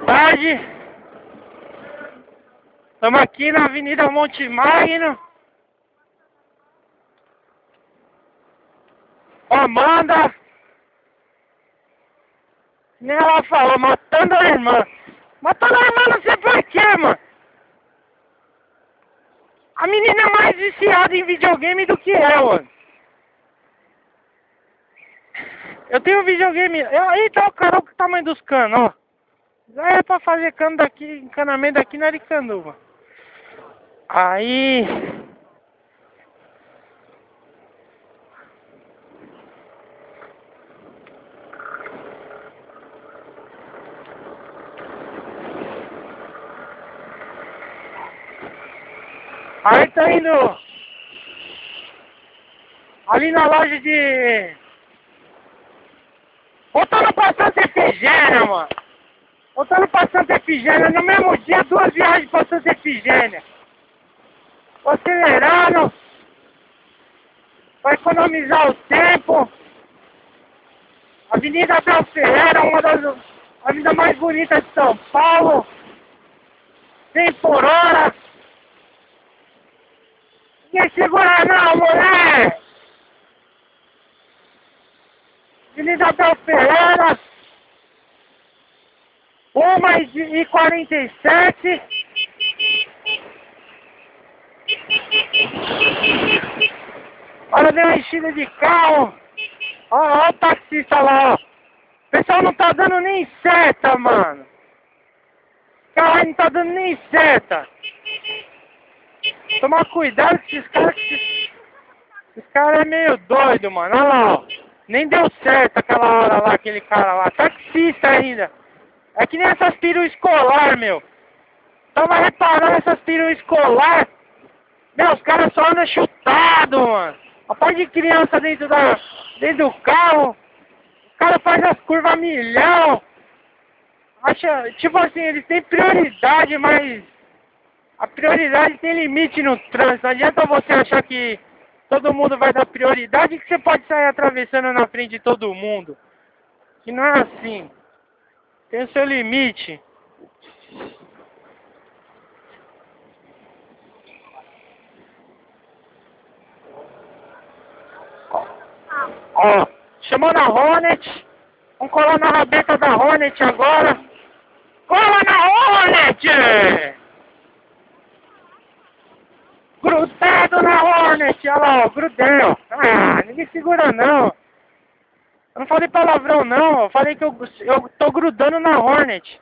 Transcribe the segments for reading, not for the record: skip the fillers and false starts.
tarde. Estamos aqui na Avenida Monte Magno. Amanda, nem ela falou, matando a irmã. Matando a irmã não sei por quê, mano. A menina é mais viciada em videogame do que eu, mano. Eu tenho videogame. Eita, cara, olha o tamanho dos canos, ó. Já é pra fazer cano daqui, encanamento daqui na Aricanduva. Aí tá indo ali na loja de... Voltando pra Santa Efigênia, mano. Voltando pra Santa Efigênia, no mesmo dia, 2 viagens pra Santa Efigênia. Tô acelerando pra economizar o tempo. Avenida Abel Ferreira, uma das avenidas mais bonitas de São Paulo. 100 por hora. Ninguém segura não, mulher! Avenida Abel Ferreira. 1h47. Olha, deu uma enchida de carro. Ó o taxista lá, ó. O pessoal não tá dando nem seta, mano. O carro aí não tá dando nem seta. Tomar cuidado com esses caras. Esse cara é meio doido, mano. Olha lá, ó. Nem deu certo aquela hora lá, aquele cara lá. Taxista ainda. É que nem essas peruas escolar, meu. Tava reparando essas peruas escolar. Meu, os caras só andam chutado, mano. A parte de criança dentro do carro. O cara faz as curvas a milhão. Acha, tipo assim, eles têm prioridade, mas a prioridade tem limite no trânsito. Não adianta você achar que todo mundo vai dar prioridade e que você pode sair atravessando na frente de todo mundo. Que não é assim. Tem o seu limite. Ó, chamou na Hornet. Vamos colar na rabeta da Hornet agora. Cola na Hornet! Grudado na Hornet! Olha lá, ó, grudei, ó. Ah, ninguém segura não. Eu não falei palavrão não, eu falei que eu tô grudando na Hornet.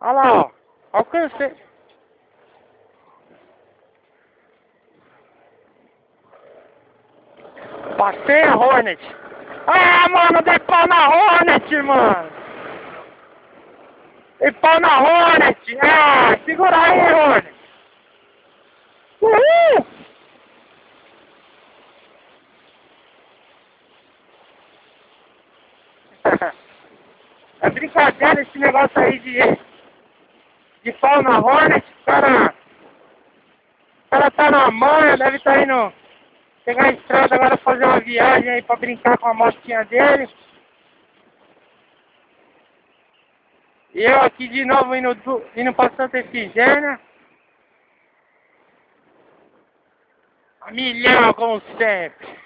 Olha lá, ó. Alcancei. Passei a Hornet. Ah, mano, dei pau na Hornet, mano. Dei pau na Hornet. Ah, segura aí, Hornet. Uhul! É brincadeira esse negócio aí de pau na Hornet. O cara tá na manha, deve estar indo pegar a estrada agora, fazer uma viagem aí pra brincar com a motinha dele. E eu aqui de novo indo pra Santa Efigênia. A milhão, como sempre.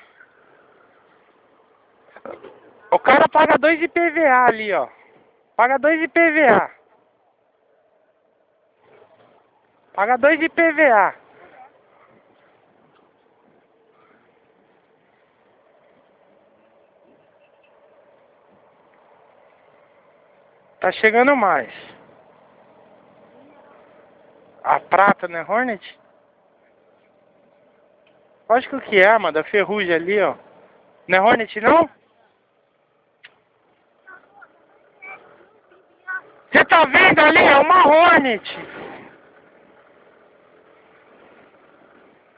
O cara paga 2 IPVA ali, ó. Paga 2 IPVA. Paga 2 IPVA. Tá chegando mais. A prata, né, Hornet? Lógico que é, mano, da ferrugem ali, ó. Não é Hornet, não? Você tá vendo ali? É uma Hornet.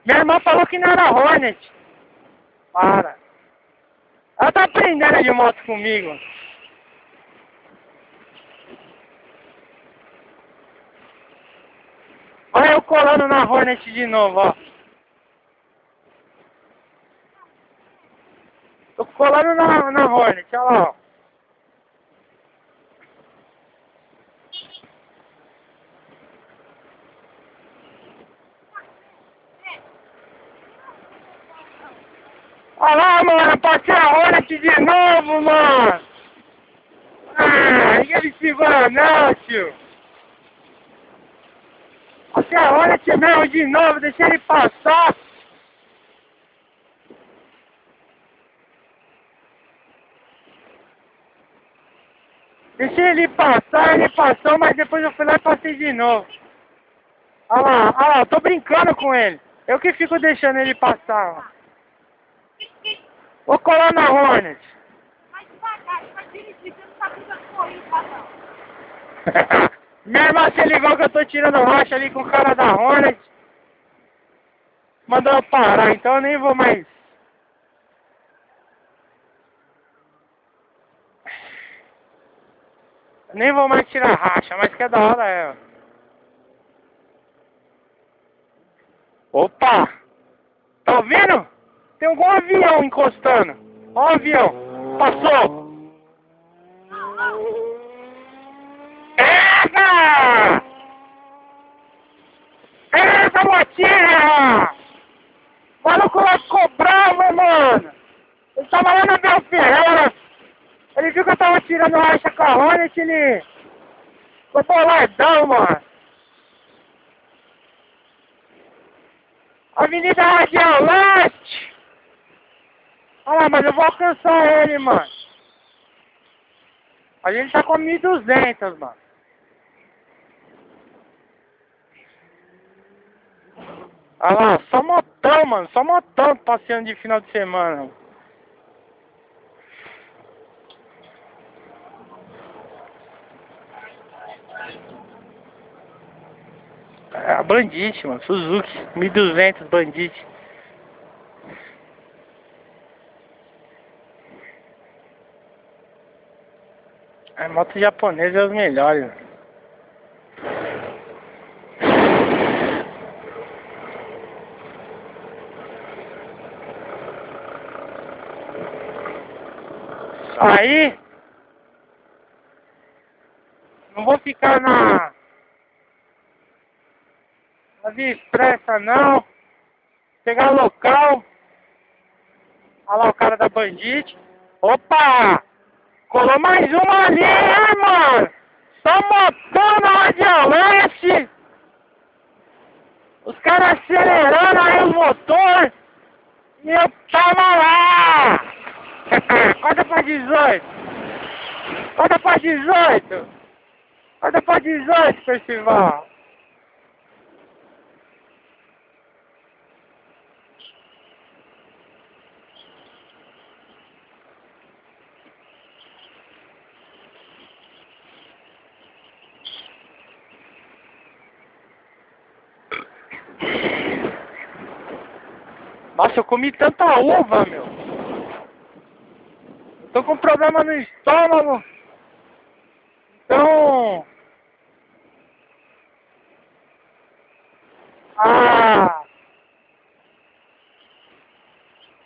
Minha irmã falou que não era Hornet. Para. Ela tá aprendendo de moto comigo. Olha eu colando na Hornet de novo, ó. Tô colando na Hornet, olha lá, ó. Olha lá, mano, passei a Hornet de novo, mano. Ah, ninguém me segura não, tio. Passei a Hornet mesmo de novo, deixei ele passar. Deixei ele passar, ele passou, mas depois eu fui lá e passei de novo. Olha lá, tô brincando com ele. Eu que fico deixando ele passar, ó. Vou colar na Hornet. Mais devagar, você vai dirigir, você não tá pisando corrida, não. Minha irmã se ligou que eu tô tirando racha ali com o cara da Hornet. Mandou eu parar, então eu nem vou mais. Nem vou mais tirar racha, mas que é da hora é. Opa! Tá ouvindo? Tem algum avião encostando. Ó o avião. Passou. Pega! Pega essa motinha! O maluco lá ficou bravo, mano. Ele tava lá na Belferreira. Ele viu que eu tava tirando racha com a Hornet, ele ficou boladão, mano. Avenida Radial Leste. Olha lá, mas eu vou alcançar ele, mano. A gente tá com 1.200, mano. Olha lá, só motão, mano. Só motão passeando de final de semana. É a Bandit, mano. Suzuki. 1.200 Bandit. A moto japonesa é os melhores. Aí não vou ficar na via expressa não. Pegar local. Olha lá o cara da Bandit. Opa! Colou mais uma ali, hein, mano? Só motor na Radial Leste. Os caras acelerando aí o motor. E eu tava lá. Corta pra 18. Corta pra 18. Corta pra 18, Percival. Nossa, eu comi tanta uva, meu. Eu tô com problema no estômago. Então...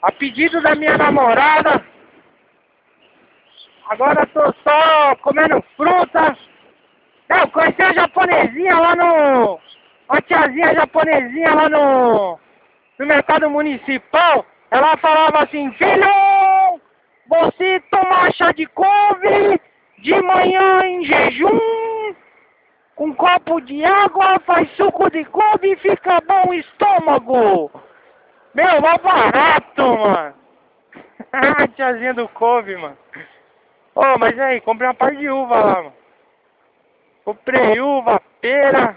A pedido da minha namorada, agora tô só comendo fruta. Eu conheci a japonesinha lá no... Uma tiazinha japonesinha lá no mercado municipal. Ela falava assim: filho, você toma chá de couve de manhã em jejum, com um copo de água, faz suco de couve e fica bom o estômago. Meu, mó barato, mano. Tiazinha do couve, mano. Ô, mas aí, comprei uma par de uva lá, mano. Comprei uva, pera,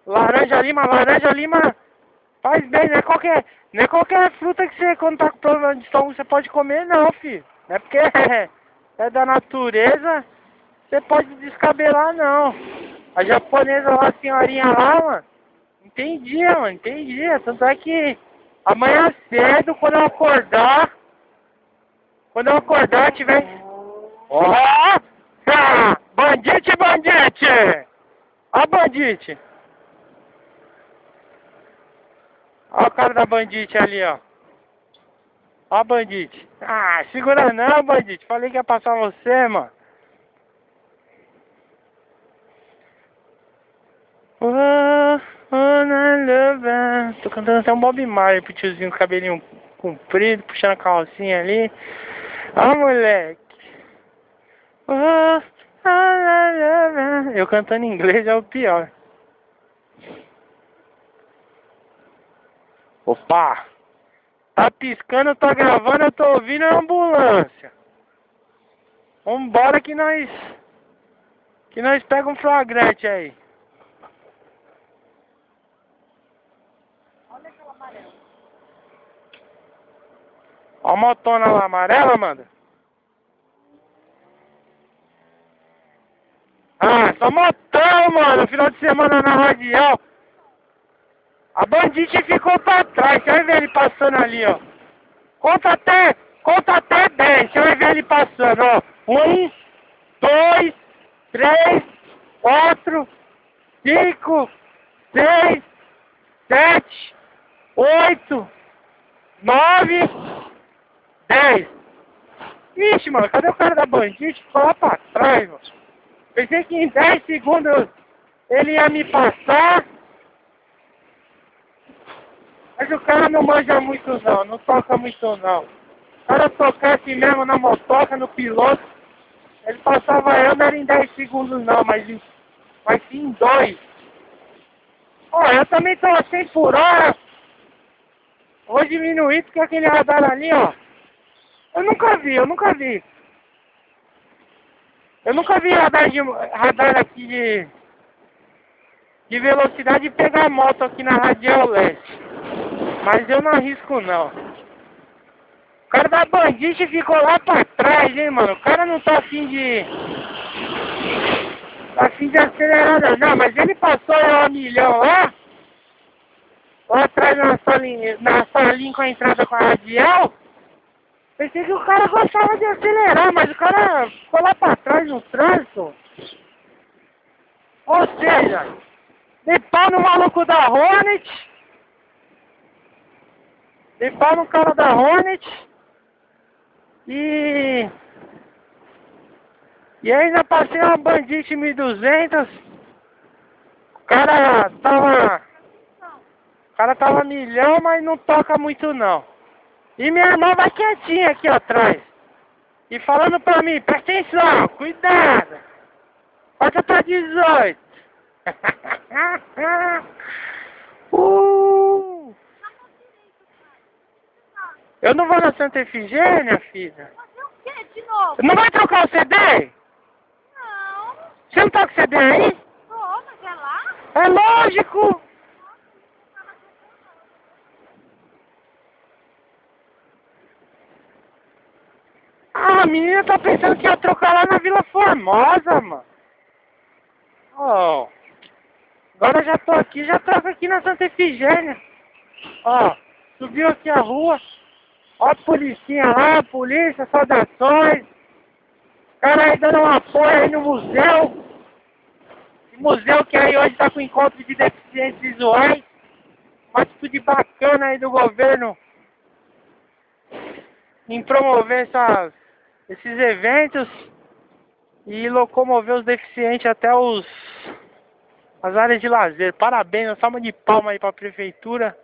laranja lima faz bem, não é qualquer fruta que você, quando tá com problema de estômago, você pode comer, não, filho. Não é porque é da natureza, você pode descabelar, não. A japonesa lá, a senhorinha lá, mano, entendia, mano, entendia. Tanto é que amanhã cedo, quando eu acordar, tiver... Ó! Ah, bandite, bandite! Ó, bandite! Ó o cara da Bandit ali, ó. Ó, Bandit. Ah, segura não, Bandit. Falei que ia passar você, mano. Oh, oh, I love it. Tô cantando até um Bob Marley pro tiozinho com cabelinho comprido, puxando a calcinha ali. Ó, moleque. Eu cantando em inglês é o pior. Opa! Tá piscando, eu tô gravando, eu tô ouvindo a ambulância. Vambora que nós pega um flagrante aí. Olha aquela amarela. Ó a motona lá amarela, Amanda. Ah, só motão, mano, final de semana na radial. A bandite ficou pra trás, você vai ver ele passando ali, ó. Conta até 10, você vai ver ele passando, ó. 1, 2, 3, 4, 5, 6, 7, 8, 9, 10. Ixi, mano, cadê o cara da bandite? Ficou lá pra trás, mano. Pensei que em 10 segundos ele ia me passar. Mas o cara não manja muito não toca muito não. O cara tocasse mesmo na motoca, no piloto, ele passava eu, não era em 10 segundos não, mas sim em 2. Ó, eu também tô a 100 por hora. Vou diminuir porque aquele radar ali, ó. Eu nunca vi. Eu nunca vi radar aqui de velocidade pegar moto aqui na Radial Leste. Mas eu não arrisco não. O cara da bandite ficou lá pra trás, hein, mano. O cara não tá afim de acelerar não. Mas ele passou a 1 milhão lá atrás na salinha com a entrada com a radial. Pensei que o cara gostava de acelerar, mas o cara ficou lá pra trás no trânsito. Ou seja, dei pau no maluco da Hornet. Dei pau no cara da Hornet. E ainda passei uma bandite 1200. O cara tava milhão, mas não toca muito não. E minha irmã vai quietinha aqui atrás. E falando pra mim, presta atenção, cuidado. Passa pra 18. Eu não vou na Santa Efigênia, filha. Fazer o quê de novo? Não vai trocar o CD? Não. Você não tá com o CD aí? Tô, mas é lá? É lógico. Ah, a menina tá pensando que ia trocar lá na Vila Formosa, mano. Ó. Agora eu já tô aqui, já troco aqui na Santa Efigênia. Ó, subiu aqui a rua. Ó a policinha lá, polícia, saudações. Cara aí dando um apoio aí no museu. O museu que aí hoje tá com encontro de deficientes visuais. Uma atitude bacana aí do governo em promover esses eventos e locomover os deficientes até as áreas de lazer. Parabéns, uma salva de palmas aí pra prefeitura.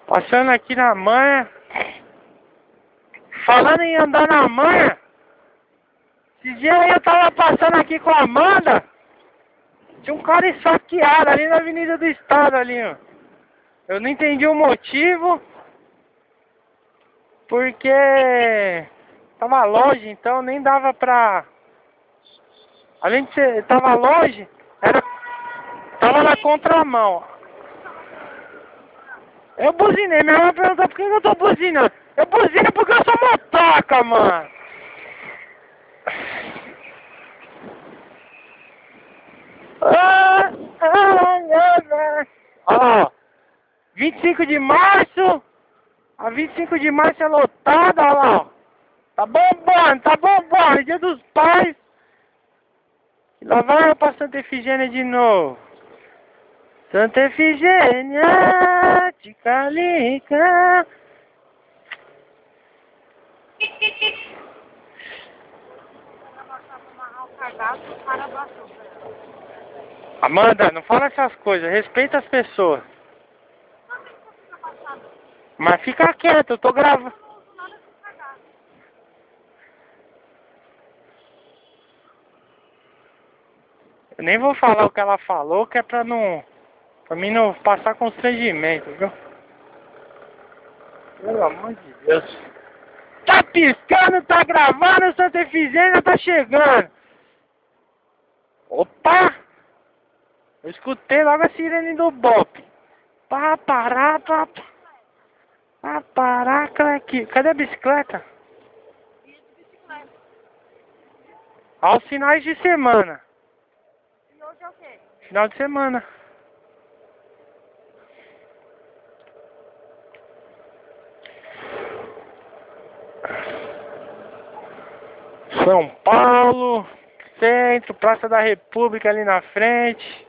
Passando aqui na manha. Falando em andar na manha. Esse dia aí eu tava passando aqui com a Amanda. Tinha um cara esfaqueado ali na Avenida do Estado ali, ó. Eu não entendi o motivo. Porque tava longe, então nem dava pra... Além de ser... Tava longe, tava na contramão. Eu buzinei, minha irmã perguntou por que eu tô buzinando. Eu buzino porque eu sou motoca, mano. Ó, 25 de março. A 25 de março é lotada, olha lá, ó. Tá bombando, Dia dos Pais. E lá vai eu pra Santa Efigênia de novo. Santa Efigênia de Calica. Amanda, não fala essas coisas, respeita as pessoas. Mas fica quieto, eu tô gravando. Eu nem vou falar o que ela falou, que é pra mim não passar constrangimento, viu? Pelo amor de Deus. Tá piscando, tá gravando, Santa Efigênia tá chegando. Opa! Eu escutei logo a sirene do Bop. Pá, parar, aqui. Cadê a bicicleta? Aos finais de semana. E hoje é o quê? Final de semana. São Paulo, centro, Praça da República ali na frente.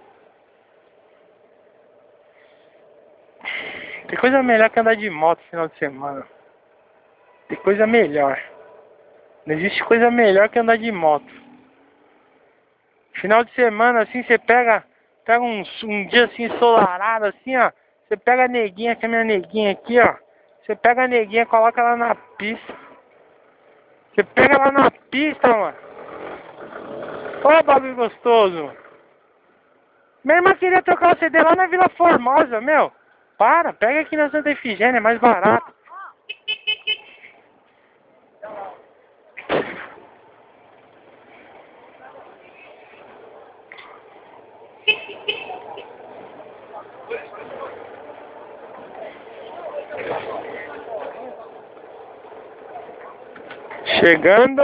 Tem coisa melhor que andar de moto no final de semana. Tem coisa melhor. Não existe coisa melhor que andar de moto. Final de semana, assim, você pega um dia assim ensolarado, assim, ó. Você pega a neguinha, que é a minha neguinha aqui, ó. Você pega a neguinha, coloca ela na pista. Você pega ela na pista, mano. Ô, bagulho gostoso. Minha irmã queria trocar o CD lá na Vila Formosa, meu. Pega aqui na Santa Efigênia, é mais barato. Chegando.